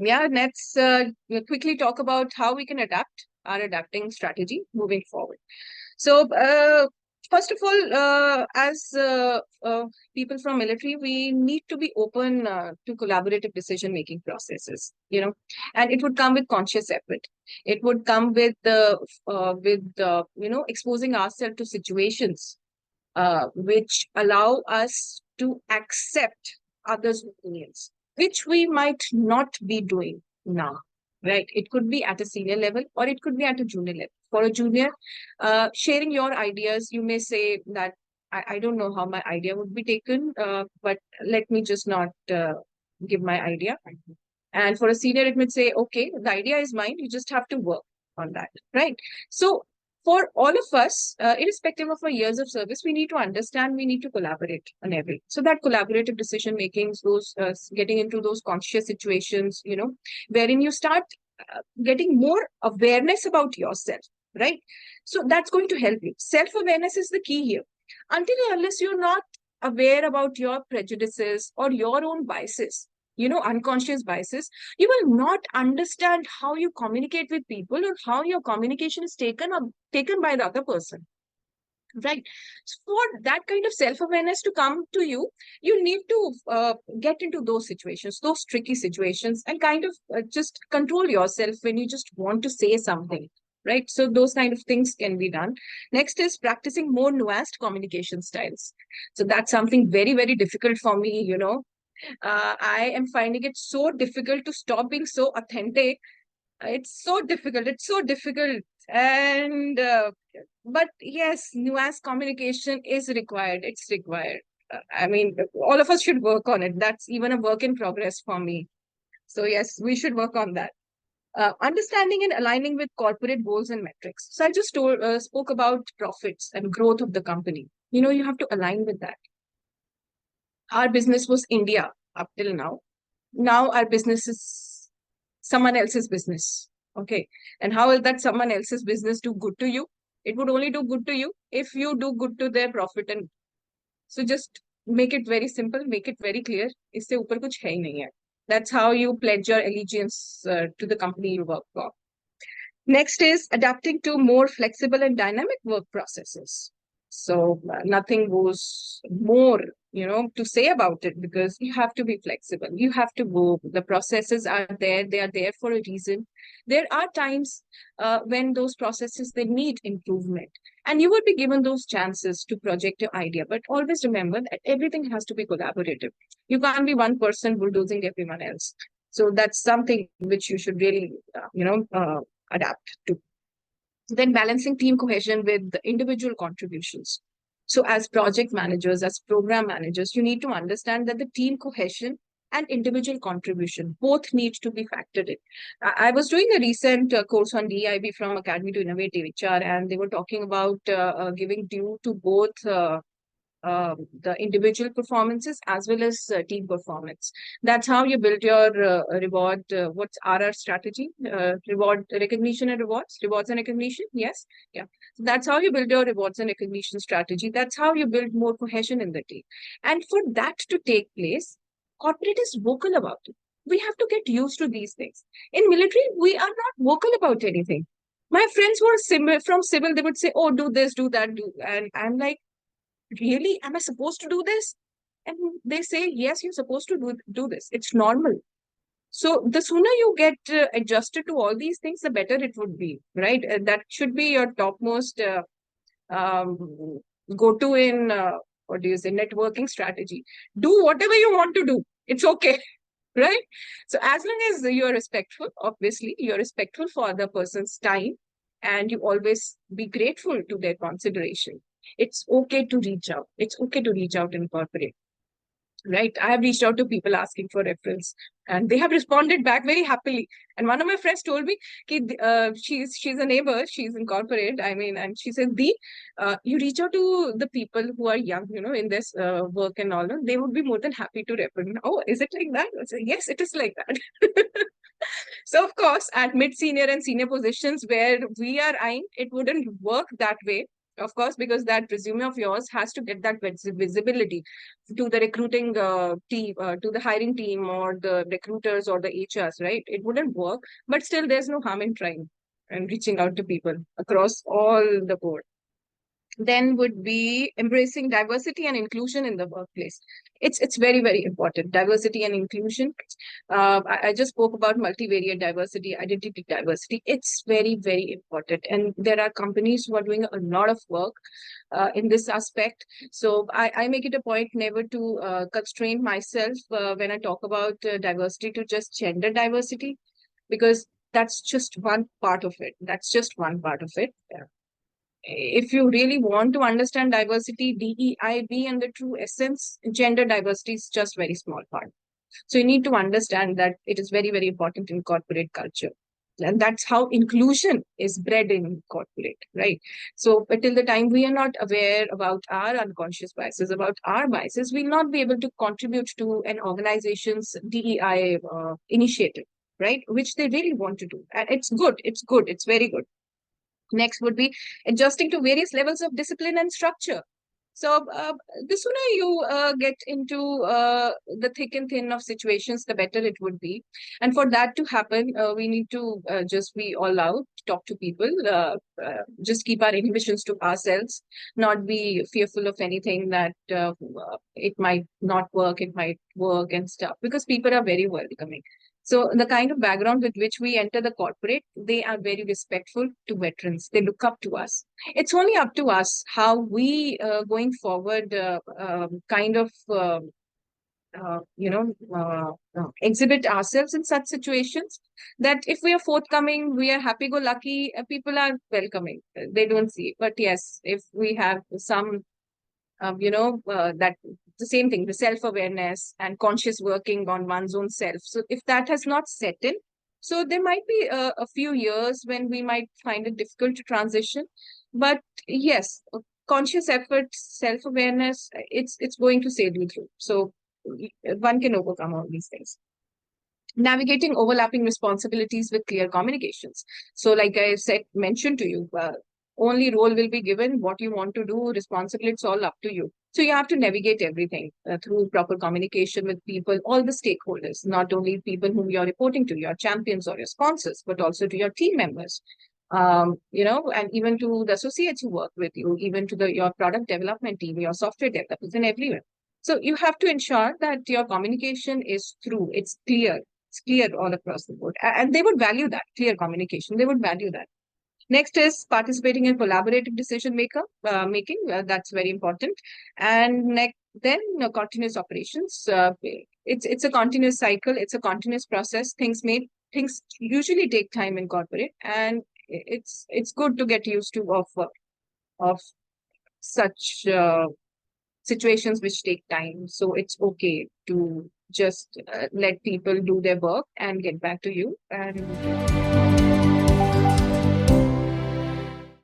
yeah, let's quickly talk about how we can adapt our adapting strategy moving forward. So, first of all, as people from military, we need to be open to collaborative decision-making processes, and it would come with conscious effort. It would come with exposing ourselves to situations which allow us to accept others' opinions, which we might not be doing now, right? It could be at a senior level or it could be at a junior level. For a junior, sharing your ideas, you may say that I don't know how my idea would be taken, but let me just not give my idea. And for a senior, it might say, okay, the idea is mine, you just have to work on that, right? So for all of us, irrespective of our years of service, we need to understand, we need to collaborate on everything. So that collaborative decision making, those getting into those conscious situations, wherein you start getting more awareness about yourself, right? So that's going to help you. Self-awareness is the key here. Until and unless you're not aware about your prejudices or your own biases, unconscious biases, you will not understand how you communicate with people or how your communication is taken by the other person, right? So for that kind of self-awareness to come to you, you need to get into those situations, those tricky situations, and kind of just control yourself when you just want to say something, right? So those kind of things can be done. Next is practicing more nuanced communication styles. So that's something very, very difficult for me, I am finding it so difficult to stop being so authentic. It's so difficult. It's so difficult. And, but yes, nuanced communication is required. It's required. I mean, all of us should work on it. That's even a work in progress for me. So yes, we should work on that. Understanding and aligning with corporate goals and metrics. So I just spoke about profits and growth of the company. You have to align with that. Our business was India up till now. Now our business is someone else's business. Okay. And how will that someone else's business do good to you? It would only do good to you if you do good to their profit. And so just make it very simple, make it very clear. Isse upar kuch hai nahi hai. That's how you pledge your allegiance to the company you work for. Next is adapting to more flexible and dynamic work processes. So nothing goes more, to say about it, because you have to be flexible. You have to go. The processes are there. They are there for a reason. There are times when those processes, they need improvement. And you will be given those chances to project your idea. But always remember that everything has to be collaborative. You can't be one person bulldozing everyone else. So that's something which you should really, adapt to. Then balancing team cohesion with the individual contributions. So as project managers, as program managers, you need to understand that the team cohesion and individual contribution both need to be factored in. I was doing a recent course on DIB from Academy to Innovative HR, and they were talking about giving due to both the individual performances as well as team performance. That's how you build your reward. What's RR strategy? Reward, recognition and rewards. Rewards and recognition. Yes. Yeah. So that's how you build your rewards and recognition strategy. That's how you build more cohesion in the team. And for that to take place, corporate is vocal about it. We have to get used to these things. In military, we are not vocal about anything. My friends who are from civil, they would say, "Oh, do this, do that, do," and I'm like, really, am I supposed to do this? And they say, yes, you're supposed to do this. It's normal. So the sooner you get adjusted to all these things, the better it would be, right? That should be your topmost um, go-to in, what do you say, networking strategy. Do whatever you want to do. It's okay, right? So as long as you're respectful, obviously, you're respectful for other person's time, and you always be grateful to their consideration. It's okay to reach out. It's okay to reach out and corporate, right? I have reached out to people asking for reference, and they have responded back very happily. And one of my friends told me, she's a neighbor, she's in corporate. I mean, and she said, you reach out to the people who are young, in this work and all. They would be more than happy to refer. Oh, is it like that? I said, yes, it is like that. So of course, at mid-senior and senior positions where we are eyeing, it wouldn't work that way. Of course, because that resume of yours has to get that visibility to the recruiting team, to the hiring team or the recruiters or the HRs, right? It wouldn't work, but still there's no harm in trying and reaching out to people across all the board. Then would be embracing diversity and inclusion in the workplace. It's very, very important. Diversity and inclusion. I just spoke about multivariate diversity, identity diversity. It's very, very important. And there are companies who are doing a lot of work in this aspect. So I make it a point never to constrain myself when I talk about diversity to just gender diversity, because that's just one part of it. That's just one part of it. If you really want to understand diversity, DEIB and the true essence, gender diversity is just very small part. So you need to understand that it is very, very important in corporate culture. And that's how inclusion is bred in corporate, right? So until the time we are not aware about our unconscious biases, about our biases, we'll not be able to contribute to an organization's DEI initiative, right? Which they really want to do. And it's good. It's good. It's very good. Next would be adjusting to various levels of discipline and structure. So the sooner you get into the thick and thin of situations, the better it would be. And for that to happen, we need to just be all out, talk to people, just keep our inhibitions to ourselves, not be fearful of anything that it might not work, it might work and stuff, because people are very welcoming. So the kind of background with which we enter the corporate, they are very respectful to veterans. They look up to us. It's only up to us how we going forward kind of exhibit ourselves in such situations, that if we are forthcoming, we are happy-go-lucky, people are welcoming. They don't see it. But yes, if we have some that the same thing, the self-awareness and conscious working on one's own self. So if that has not set in, so there might be a few years when we might find it difficult to transition. But yes, conscious effort, self-awareness, it's going to sail you through. So one can overcome all these things. Navigating overlapping responsibilities with clear communications. So like I said, mentioned to you, only role will be given, what you want to do, responsibility, it's all up to you. So you have to navigate everything through proper communication with people, all the stakeholders, not only people whom you're reporting to, your champions or your sponsors, but also to your team members, and even to the associates who work with you, even to your product development team, your software developers, and everywhere. So you have to ensure that your communication is through, it's clear. It's clear all across the board. And they would value that, clear communication. They would value that. Next is participating in collaborative decision making. That's very important. And then continuous operations. It's a continuous cycle. It's a continuous process. Things usually take time in corporate, and it's good to get used to of such situations which take time. So it's okay to just let people do their work and get back to you. And